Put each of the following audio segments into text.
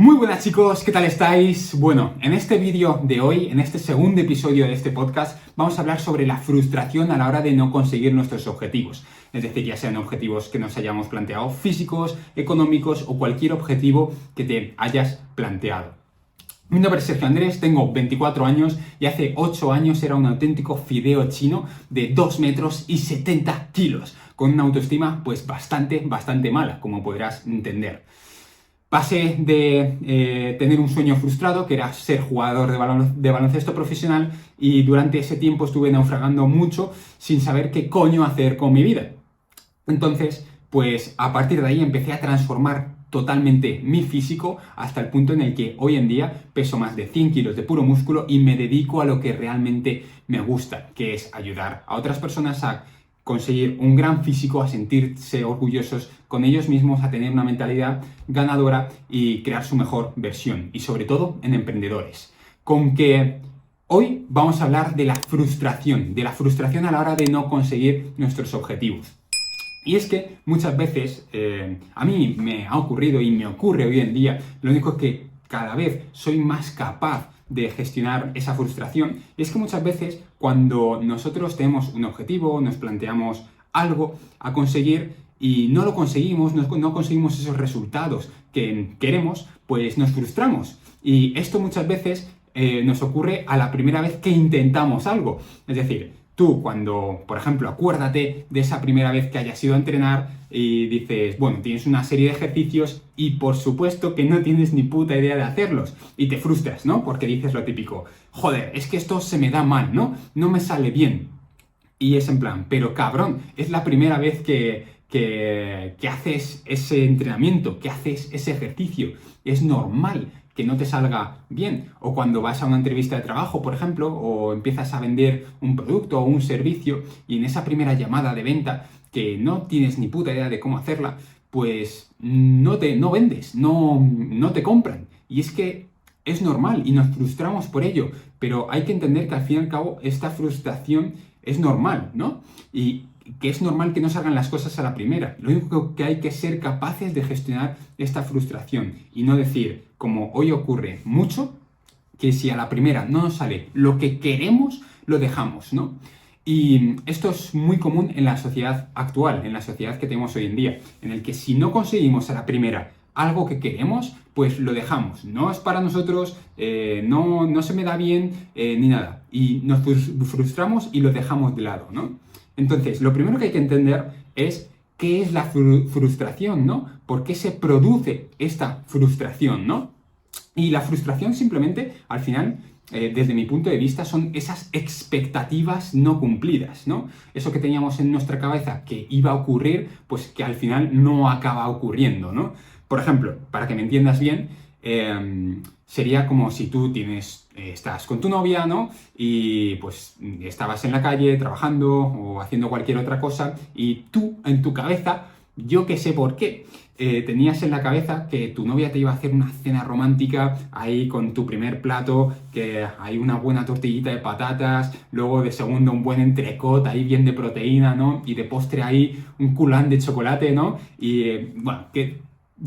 Muy buenas chicos, ¿qué tal estáis? Bueno, en este vídeo de hoy, en este segundo episodio de este podcast, vamos a hablar sobre la frustración a la hora de no conseguir nuestros objetivos. Es decir, ya sean objetivos que nos hayamos planteado físicos, económicos o cualquier objetivo que te hayas planteado. Mi nombre es Sergio Andrés, tengo 24 años y hace 8 años era un auténtico fideo chino de 2 metros y 70 kilos, con una autoestima pues bastante mala, como podrás entender. Pasé de tener un sueño frustrado, que era ser jugador de baloncesto profesional, y durante ese tiempo estuve naufragando mucho sin saber qué coño hacer con mi vida. Entonces, pues a partir de ahí empecé a transformar totalmente mi físico hasta el punto en el que hoy en día peso más de 100 kilos de puro músculo y me dedico a lo que realmente me gusta, que es ayudar a otras personas a conseguir un gran físico, a sentirse orgullosos con ellos mismos, a tener una mentalidad ganadora y crear su mejor versión. Y sobre todo en emprendedores. Con que hoy vamos a hablar de la frustración a la hora de no conseguir nuestros objetivos. Y es que muchas veces a mí me ha ocurrido y me ocurre hoy en día, lo único es que cada vez soy más capaz de gestionar esa frustración. Y es que muchas veces cuando nosotros tenemos un objetivo, nos planteamos algo a conseguir y no lo conseguimos, no conseguimos esos resultados que queremos, pues nos frustramos. Y esto muchas veces nos ocurre a la primera vez que intentamos algo. Es decir, tú cuando, por ejemplo, acuérdate de esa primera vez que hayas ido a entrenar y dices, bueno, tienes una serie de ejercicios y por supuesto que no tienes ni puta idea de hacerlos y te frustras, ¿no? Porque dices lo típico, joder, es que esto se me da mal, ¿no? No me sale bien. Y es en plan, pero cabrón, es la primera vez que haces ese entrenamiento, que haces ese ejercicio. Es normal que no te salga bien. O cuando vas a una entrevista de trabajo, por ejemplo, o empiezas a vender un producto o un servicio y en esa primera llamada de venta que no tienes ni puta idea de cómo hacerla, pues no vendes, no te compran. Y es que es normal y nos frustramos por ello, pero hay que entender que al fin y al cabo esta frustración es normal, ¿no? Y que es normal que no salgan las cosas a la primera. Lo único que hay que ser capaces de gestionar esta frustración y no decir, como hoy ocurre mucho, que si a la primera no nos sale lo que queremos, lo dejamos, ¿no? Y esto es muy común en la sociedad actual, en la sociedad que tenemos hoy en día, en el que si no conseguimos a la primera algo que queremos, pues lo dejamos. No es para nosotros, no se me da bien, ni nada. Y nos frustramos y lo dejamos de lado, ¿no? Entonces, lo primero que hay que entender es qué es la frustración, ¿no? ¿Por qué se produce esta frustración, ¿no? Y la frustración simplemente, al final, desde mi punto de vista, son esas expectativas no cumplidas, ¿no? Eso que teníamos en nuestra cabeza que iba a ocurrir, pues que al final no acaba ocurriendo, ¿no? Por ejemplo, para que me entiendas bien, sería como si tú estás con tu novia, ¿no? Y pues estabas en la calle trabajando o haciendo cualquier otra cosa y tú en tu cabeza, yo que sé por qué, tenías en la cabeza que tu novia te iba a hacer una cena romántica ahí con tu primer plato, que hay una buena tortillita de patatas, luego de segundo un buen entrecot ahí bien de proteína, ¿no? Y de postre ahí un culán de chocolate, ¿no? Y bueno, que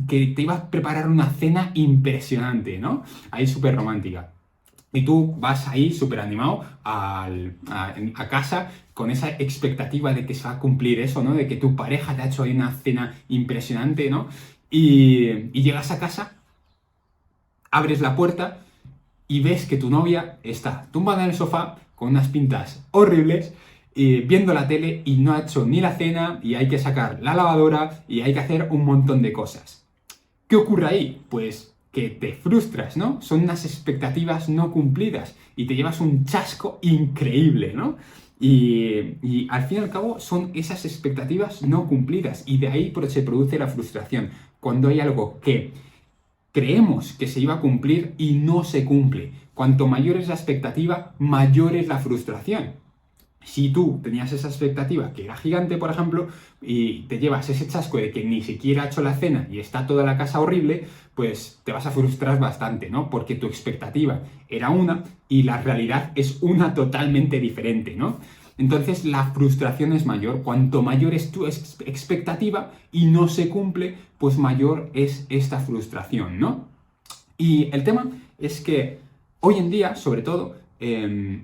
te iba a preparar una cena impresionante, ¿no? Ahí súper romántica. Y tú vas ahí súper animado a casa con esa expectativa de que se va a cumplir eso, ¿no? De que tu pareja te ha hecho ahí una cena impresionante, ¿no? Y llegas a casa, abres la puerta y ves que tu novia está tumbada en el sofá con unas pintas horribles, viendo la tele y no ha hecho ni la cena y hay que sacar la lavadora y hay que hacer un montón de cosas. ¿Qué ocurre ahí? Pues que te frustras, ¿no? Son unas expectativas no cumplidas y te llevas un chasco increíble, ¿no? Y al fin y al cabo son esas expectativas no cumplidas y de ahí se produce la frustración. Cuando hay algo que creemos que se iba a cumplir y no se cumple. Cuanto mayor es la expectativa, mayor es la frustración. Si tú tenías esa expectativa que era gigante, por ejemplo, y te llevas ese chasco de que ni siquiera ha hecho la cena y está toda la casa horrible, pues te vas a frustrar bastante, ¿no? Porque tu expectativa era una y la realidad es una totalmente diferente, ¿no? Entonces la frustración es mayor. Cuanto mayor es tu expectativa y no se cumple, pues mayor es esta frustración, ¿no? Y el tema es que hoy en día, sobre todo,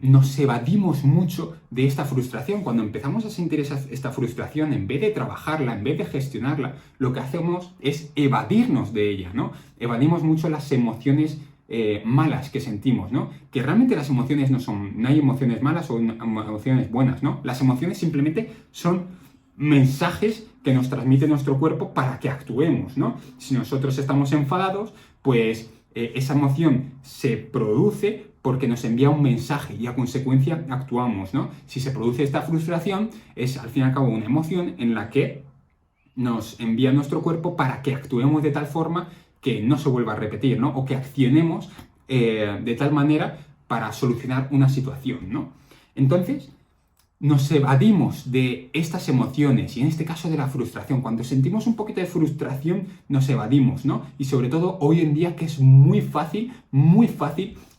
nos evadimos mucho de esta frustración. Cuando empezamos a sentir esta frustración, en vez de trabajarla, en vez de gestionarla, lo que hacemos es evadirnos de ella, ¿no? Evadimos mucho las emociones malas que sentimos, ¿no? Que realmente las emociones no hay emociones malas o emociones buenas, ¿no? Las emociones simplemente son mensajes que nos transmite nuestro cuerpo para que actuemos, ¿no? Si nosotros estamos enfadados, pues esa emoción se produce porque nos envía un mensaje y a consecuencia actuamos, ¿no? Si se produce esta frustración, es al fin y al cabo una emoción en la que nos envía nuestro cuerpo para que actuemos de tal forma que no se vuelva a repetir, ¿no? O que accionemos de tal manera para solucionar una situación, ¿no? Entonces, nos evadimos de estas emociones y en este caso de la frustración. Cuando sentimos un poquito de frustración, nos evadimos, ¿no? Y sobre todo hoy en día que es muy fácil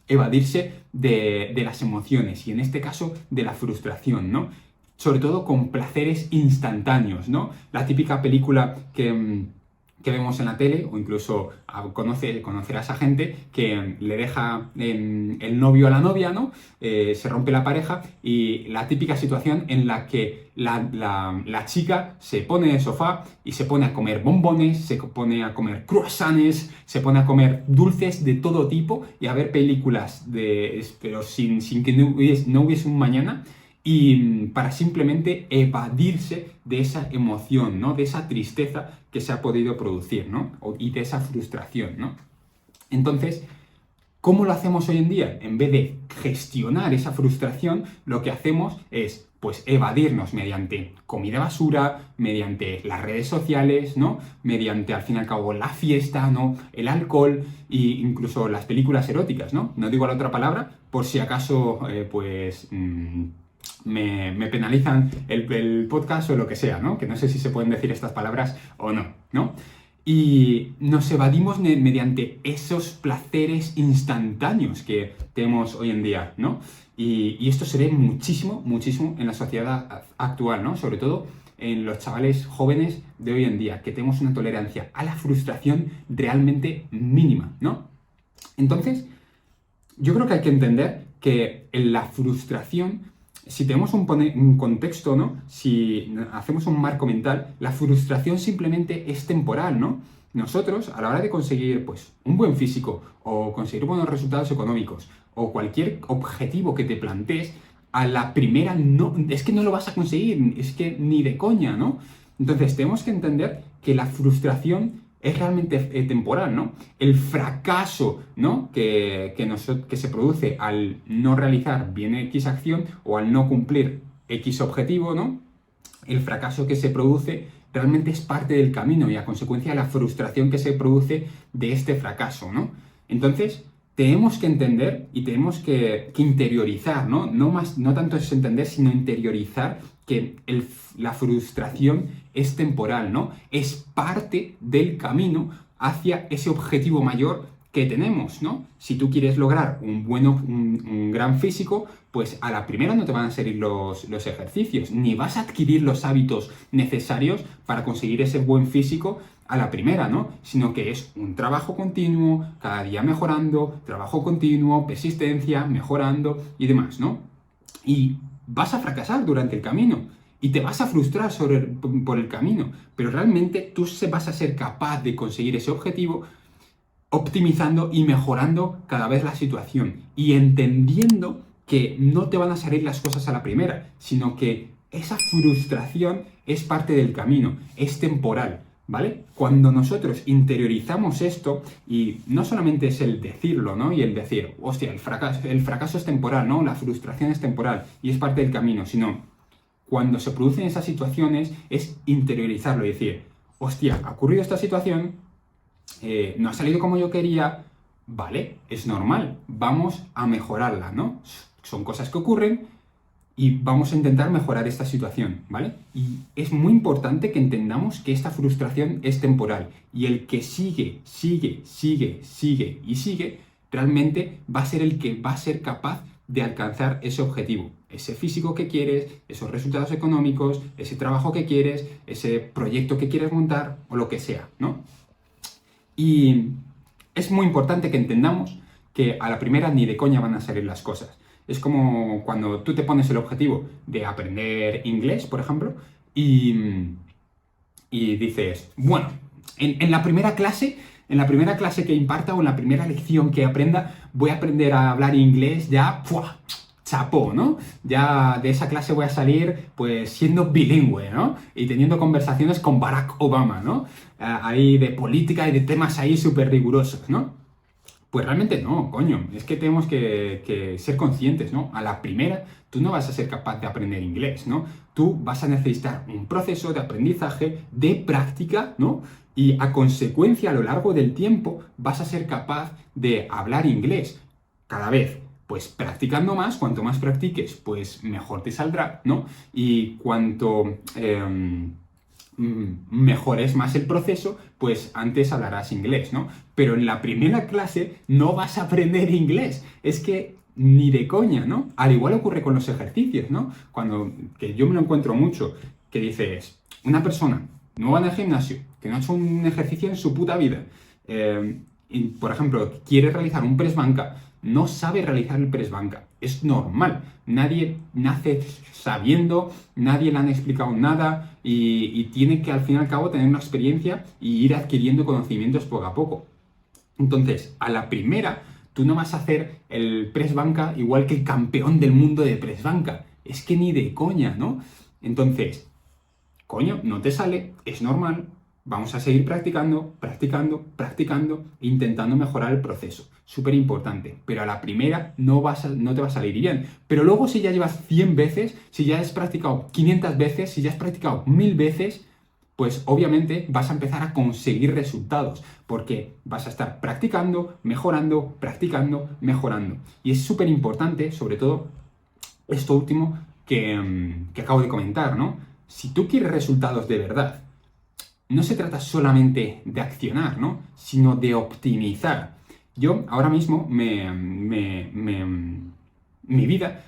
evadirse de las emociones y en este caso de la frustración, ¿no? Sobre todo con placeres instantáneos, ¿no? La típica película que vemos en la tele, o incluso conocerás a gente que le deja el novio a la novia, ¿no? Se rompe la pareja y la típica situación en la que la chica se pone en el sofá y se pone a comer bombones, se pone a comer croissants, se pone a comer dulces de todo tipo y a ver películas pero sin que no hubiese un mañana. Y para simplemente evadirse de esa emoción, ¿no? De esa tristeza que se ha podido producir, ¿no? Y de esa frustración, ¿no? Entonces, ¿cómo lo hacemos hoy en día? En vez de gestionar esa frustración, lo que hacemos es, pues, evadirnos mediante comida basura, mediante las redes sociales, ¿no? Mediante, al fin y al cabo, la fiesta, ¿no? El alcohol e incluso las películas eróticas, ¿no? No digo la otra palabra, por si acaso, me penalizan el podcast o lo que sea, ¿no? Que no sé si se pueden decir estas palabras o no, ¿no? Y nos evadimos mediante esos placeres instantáneos que tenemos hoy en día, ¿no? Y esto se ve muchísimo en la sociedad actual, ¿no? Sobre todo en los chavales jóvenes de hoy en día, que tenemos una tolerancia a la frustración realmente mínima, ¿no? Entonces, yo creo que hay que entender que en la frustración, si tenemos un contexto, ¿no? Si hacemos un marco mental, la frustración simplemente es temporal, ¿no? Nosotros, a la hora de conseguir, pues, un buen físico o conseguir buenos resultados económicos o cualquier objetivo que te plantees, a la primera es que no lo vas a conseguir, es que ni de coña, ¿no? Entonces, tenemos que entender que la frustración es realmente temporal, ¿no? El fracaso, ¿no? que se produce al no realizar bien X acción o al no cumplir X objetivo, ¿no? El fracaso que se produce realmente es parte del camino y a consecuencia la frustración que se produce de este fracaso, ¿no? Entonces, tenemos que entender y tenemos que interiorizar, ¿no? No tanto es entender, sino interiorizar que la frustración es temporal, ¿no? Es parte del camino hacia ese objetivo mayor que tenemos, ¿no? Si tú quieres lograr un gran físico, pues a la primera no te van a salir los ejercicios, ni vas a adquirir los hábitos necesarios para conseguir ese buen físico a la primera, ¿no? Sino que es un trabajo continuo, cada día mejorando, trabajo continuo, persistencia, mejorando y demás, ¿no? Y vas a fracasar durante el camino y te vas a frustrar por el camino, pero realmente tú vas a ser capaz de conseguir ese objetivo optimizando y mejorando cada vez la situación y entendiendo que no te van a salir las cosas a la primera, sino que esa frustración es parte del camino, es temporal, ¿vale? Cuando nosotros interiorizamos esto, y no solamente es el decirlo, ¿no? Y el decir, hostia, el fracaso es temporal, ¿no? La frustración es temporal y es parte del camino, sino cuando se producen esas situaciones es interiorizarlo y decir, hostia, ha ocurrido esta situación, no ha salido como yo quería, vale, es normal, vamos a mejorarla, ¿no? Son cosas que ocurren y vamos a intentar mejorar esta situación, ¿vale? Y es muy importante que entendamos que esta frustración es temporal y el que sigue, realmente va a ser el que va a ser capaz de alcanzar ese objetivo, ese físico que quieres, esos resultados económicos, ese trabajo que quieres, ese proyecto que quieres montar o lo que sea, ¿no? Y Es muy importante que entendamos que a la primera ni de coña van a salir las cosas. Es como cuando tú te pones el objetivo de aprender inglés, por ejemplo, y dices, bueno, en la primera clase que imparta o en la primera lección que aprenda, voy a aprender a hablar inglés ya, ¡pua! Chapó, ¿no? Ya de esa clase voy a salir pues siendo bilingüe, ¿no? Y teniendo conversaciones con Barack Obama, ¿no? Ahí de política y de temas ahí súper rigurosos, ¿no? Pues realmente no, coño. Es que tenemos que ser conscientes, ¿no? A la primera, tú no vas a ser capaz de aprender inglés, ¿no? Tú vas a necesitar un proceso de aprendizaje, de práctica, ¿no? Y a consecuencia, a lo largo del tiempo, vas a ser capaz de hablar inglés cada vez. Pues practicando más, cuanto más practiques, pues mejor te saldrá, ¿no? Y cuanto mejores más el proceso, pues antes hablarás inglés, ¿no? Pero en la primera clase no vas a aprender inglés. Es que ni de coña, ¿no? Al igual ocurre con los ejercicios, ¿no? Que yo me lo encuentro mucho, que dices, una persona nueva en el gimnasio, que no ha hecho un ejercicio en su puta vida, y, por ejemplo, quiere realizar un press banca, no sabe realizar el press banca. Es normal. Nadie nace sabiendo, nadie le han explicado nada y tiene que al fin y al cabo tener una experiencia y ir adquiriendo conocimientos poco a poco. Entonces, a la primera, tú no vas a hacer el press banca igual que el campeón del mundo de press banca. Es que ni de coña, ¿no? Entonces, coño, no te sale, es normal. Vamos a seguir practicando, practicando, practicando, intentando mejorar el proceso. Súper importante. Pero a la primera no te va a salir bien. Pero luego si ya llevas 100 veces, si ya has practicado 500 veces, si ya has practicado 1000 veces, pues obviamente vas a empezar a conseguir resultados. Porque vas a estar practicando, mejorando, practicando, mejorando. Y es súper importante, sobre todo, esto último que acabo de comentar, ¿no? Si tú quieres resultados de verdad, no se trata solamente de accionar, ¿no? Sino de optimizar. Yo ahora mismo mi vida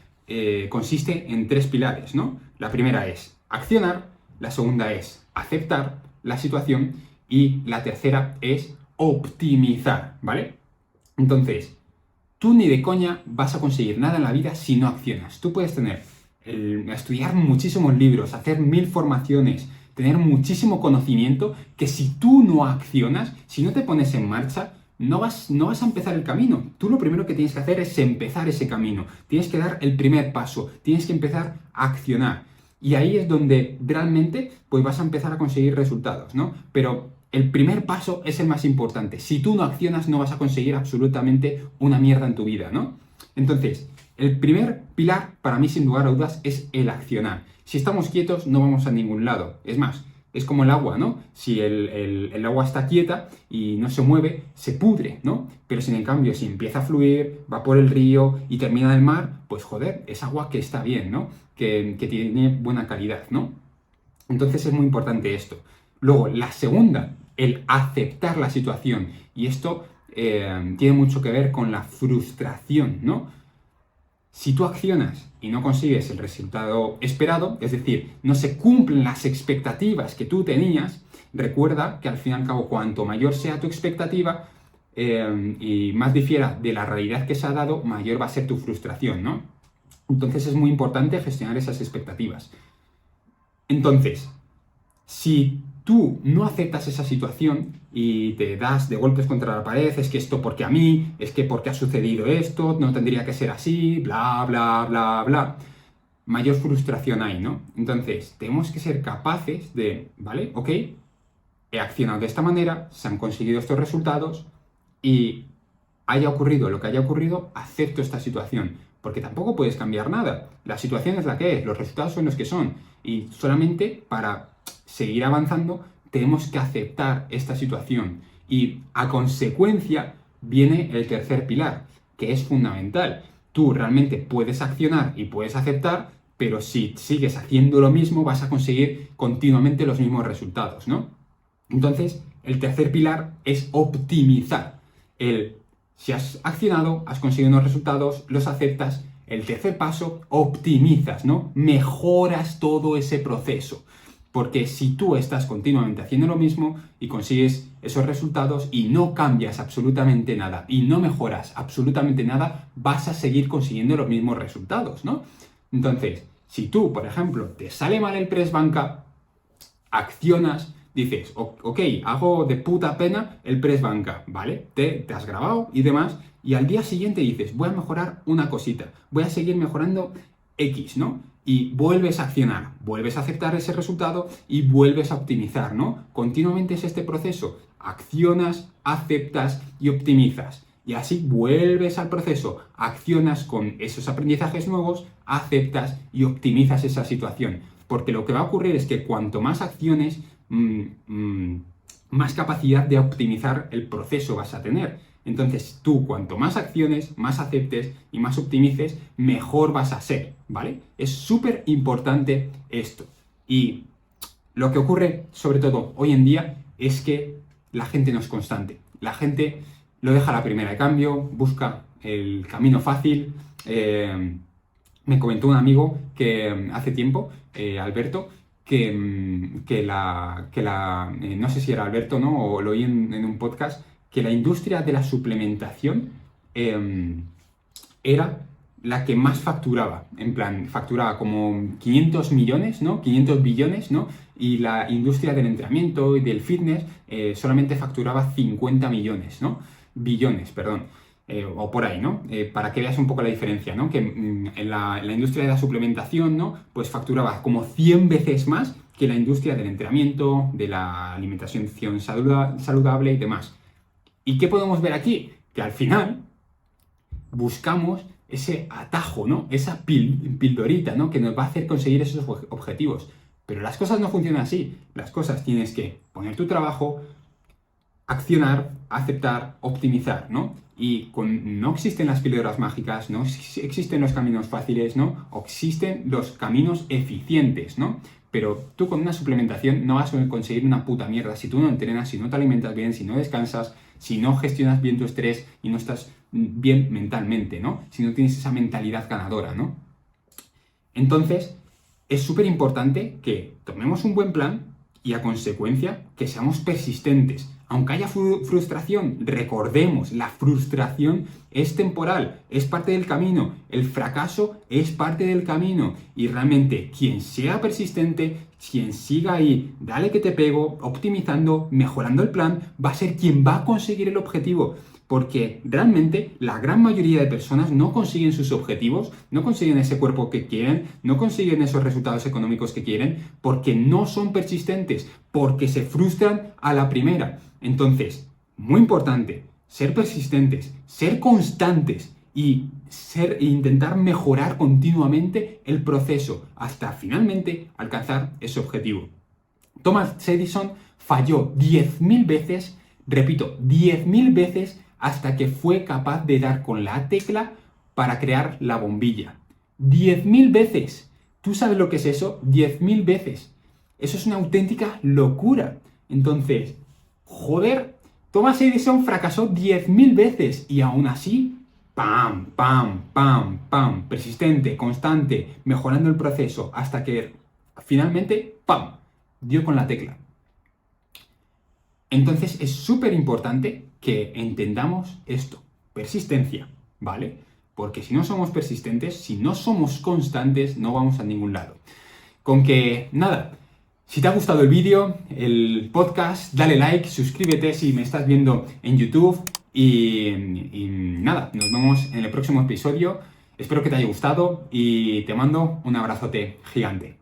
consiste en 3 pilares, ¿no? La primera es accionar, la segunda es aceptar la situación y la tercera es optimizar, ¿vale? Entonces, tú ni de coña vas a conseguir nada en la vida si no accionas. Tú puedes estudiar muchísimos libros, hacer 1000 formaciones, tener muchísimo conocimiento, que si tú no accionas, si no te pones en marcha, no vas a empezar el camino. Tú lo primero que tienes que hacer es empezar ese camino. Tienes que dar el primer paso, tienes que empezar a accionar. Y ahí es donde realmente pues vas a empezar a conseguir resultados, ¿no? Pero el primer paso es el más importante. Si tú no accionas, no vas a conseguir absolutamente una mierda en tu vida, ¿no? Entonces, el primer pilar, para mí, sin lugar a dudas, es el accionar. Si estamos quietos, no vamos a ningún lado. Es más, es como el agua, ¿no? Si el agua está quieta y no se mueve, se pudre, ¿no? Pero sin en cambio, si empieza a fluir, va por el río y termina en el mar, pues joder, es agua que está bien, ¿no? Que tiene buena calidad, ¿no? Entonces es muy importante esto. Luego, la segunda, el aceptar la situación. Y esto tiene mucho que ver con la frustración, ¿no? Si tú accionas y no consigues el resultado esperado, es decir, no se cumplen las expectativas que tú tenías, recuerda que al fin y al cabo, cuanto mayor sea tu expectativa y más difiera de la realidad que se ha dado, mayor va a ser tu frustración, ¿no? Entonces es muy importante gestionar esas expectativas. Entonces, si tú no aceptas esa situación y te das de golpes contra la pared, es que esto porque a mí, es que porque ha sucedido esto, no tendría que ser así, bla, bla, bla, bla, mayor frustración hay, ¿no? Entonces, tenemos que ser capaces de, ¿vale? Ok, he accionado de esta manera, se han conseguido estos resultados y haya ocurrido lo que haya ocurrido, acepto esta situación. Porque tampoco puedes cambiar nada. La situación es la que es, los resultados son los que son. Y solamente para seguir avanzando tenemos que aceptar esta situación. Y a consecuencia viene el tercer pilar, que es fundamental. Tú realmente puedes accionar y puedes aceptar, pero si sigues haciendo lo mismo vas a conseguir continuamente los mismos resultados, ¿no? Entonces, el tercer pilar es optimizar. Si has accionado, has conseguido unos resultados, los aceptas. El tercer paso, optimizas, ¿no? Mejoras todo ese proceso. Porque si tú estás continuamente haciendo lo mismo y consigues esos resultados y no cambias absolutamente nada y no mejoras absolutamente nada, vas a seguir consiguiendo los mismos resultados, ¿no? Entonces, si tú, por ejemplo, te sale mal el press banca, accionas, dices, ok, hago de puta pena el press banca, ¿vale? Te has grabado y demás, y al día siguiente dices, voy a mejorar una cosita, voy a seguir mejorando X, ¿no? Y vuelves a accionar, vuelves a aceptar ese resultado y vuelves a optimizar, ¿no? Continuamente es este proceso, accionas, aceptas y optimizas. Y así vuelves al proceso, accionas con esos aprendizajes nuevos, aceptas y optimizas esa situación. Porque lo que va a ocurrir es que cuanto más acciones, más capacidad de optimizar el proceso vas a tener. Entonces tú cuanto más acciones, más aceptes y más optimices, mejor vas a ser, ¿vale? Es súper importante esto. Y lo que ocurre, sobre todo hoy en día, es que la gente no es constante. La gente lo deja a la primera de cambio, busca el camino fácil. Me comentó un amigo que hace tiempo, Alberto, no sé si era Alberto, ¿no? O lo oí en un podcast, que la industria de la suplementación era la que más facturaba. En plan, facturaba como 500 millones, ¿no? 500 billones, ¿no? Y la industria del entrenamiento y del fitness solamente facturaba 50 millones, ¿no? Billones, perdón. O por ahí, ¿no? Para que veas un poco la diferencia, ¿no? Que en la industria de la suplementación, ¿no? Pues facturaba como 100 veces más que la industria del entrenamiento, de la alimentación saludable y demás. ¿Y qué podemos ver aquí? Que al final buscamos ese atajo, ¿no? Esa pildorita, ¿no? Que nos va a hacer conseguir esos objetivos. Pero las cosas no funcionan así. Las cosas tienes que poner tu trabajo, accionar, aceptar, optimizar, ¿no? Y no existen las píldoras mágicas, no existen los caminos fáciles, ¿no? Existen los caminos eficientes, ¿no? Pero tú con una suplementación no vas a conseguir una puta mierda si tú no entrenas, si no te alimentas bien, si no descansas, si no gestionas bien tu estrés y no estás bien mentalmente, ¿no? Si no tienes esa mentalidad ganadora, ¿no? Entonces, es súper importante que tomemos un buen plan y a consecuencia que seamos persistentes. Aunque haya frustración, recordemos, la frustración es temporal, es parte del camino, el fracaso es parte del camino y realmente quien sea persistente, quien siga ahí, dale que te pego, optimizando, mejorando el plan, va a ser quien va a conseguir el objetivo. Porque realmente la gran mayoría de personas no consiguen sus objetivos, no consiguen ese cuerpo que quieren, no consiguen esos resultados económicos que quieren, porque no son persistentes, porque se frustran a la primera. Entonces, muy importante, ser persistentes, ser constantes y intentar mejorar continuamente el proceso hasta finalmente alcanzar ese objetivo. Thomas Edison falló 10.000 veces, repito, 10.000 veces hasta que fue capaz de dar con la tecla para crear la bombilla. 10.000 veces. ¿Tú sabes lo que es eso? 10.000 veces. Eso es una auténtica locura. Entonces, joder, Thomas Edison fracasó 10.000 veces y aún así, pam, pam, pam, pam, persistente, constante, mejorando el proceso hasta que finalmente, pam, dio con la tecla. Entonces es súper importante que entendamos esto, persistencia, ¿vale? Porque si no somos persistentes, si no somos constantes, no vamos a ningún lado. Con que, nada, si te ha gustado el vídeo, el podcast, dale like, suscríbete si me estás viendo en YouTube y nada, nos vemos en el próximo episodio. Espero que te haya gustado y te mando un abrazote gigante.